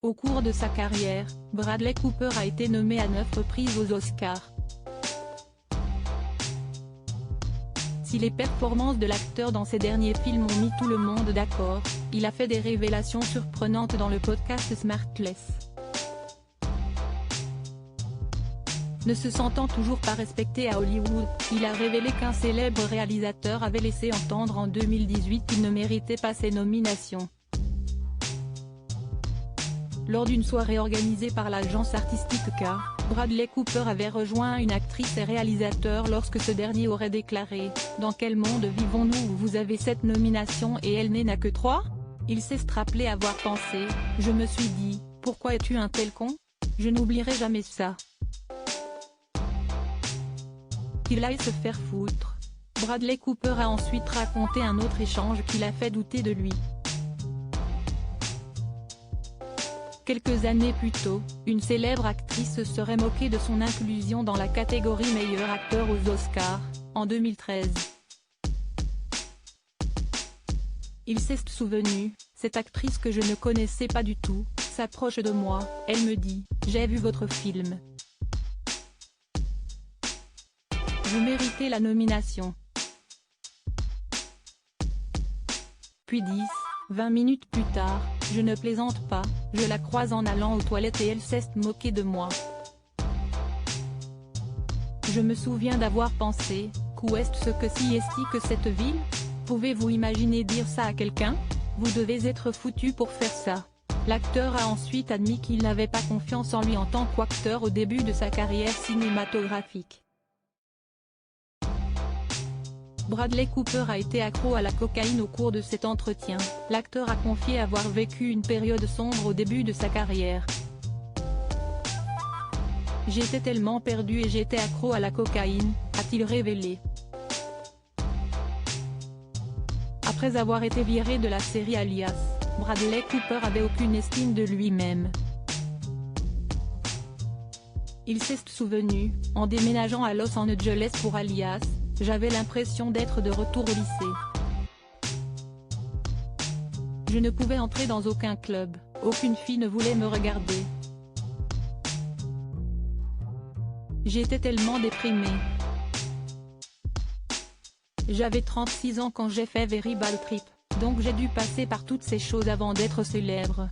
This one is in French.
Au cours de sa carrière, Bradley Cooper a été nommé à 9 reprises aux Oscars. Si les performances de l'acteur dans ses derniers films ont mis tout le monde d'accord, il a fait des révélations surprenantes dans le podcast Smartless. Ne se sentant toujours pas respecté à Hollywood, il a révélé qu'un célèbre réalisateur avait laissé entendre en 2018 qu'il ne méritait pas ses nominations. Lors d'une soirée organisée par l'agence artistique K, Bradley Cooper avait rejoint une actrice et réalisateur lorsque ce dernier aurait déclaré « Dans quel monde vivons-nous où vous avez 7 nominations et elle n'a que 3 ?» Il s'est rappelé avoir pensé « Je me suis dit, pourquoi es-tu un tel con ? Je n'oublierai jamais ça. » Qu'il aille se faire foutre. Bradley Cooper a ensuite raconté un autre échange qui l'a fait douter de lui. Quelques années plus tôt, une célèbre actrice se serait moquée de son inclusion dans la catégorie meilleur acteur aux Oscars, en 2013. Il s'est souvenu, cette actrice que je ne connaissais pas du tout, s'approche de moi, elle me dit « J'ai vu votre film. Vous méritez la nomination. » Puis 20 minutes plus tard, je ne plaisante pas, je la croise en allant aux toilettes et elle s'est moquée de moi. Je me souviens d'avoir pensé, qu'où est-ce que si est-ce que cette ville ? Pouvez-vous imaginer dire ça à quelqu'un ? Vous devez être foutu pour faire ça. L'acteur a ensuite admis qu'il n'avait pas confiance en lui en tant qu'acteur au début de sa carrière cinématographique. Bradley Cooper a été accro à la cocaïne au cours de cet entretien. L'acteur a confié avoir vécu une période sombre au début de sa carrière. « J'étais tellement perdu et j'étais accro à la cocaïne », a-t-il révélé. Après avoir été viré de la série Alias, Bradley Cooper avait aucune estime de lui-même. Il s'est souvenu, en déménageant à Los Angeles pour Alias, j'avais l'impression d'être de retour au lycée. Je ne pouvais entrer dans aucun club, aucune fille ne voulait me regarder. J'étais tellement déprimé. J'avais 36 ans quand j'ai fait Very Bad Trip, donc j'ai dû passer par toutes ces choses avant d'être célèbre.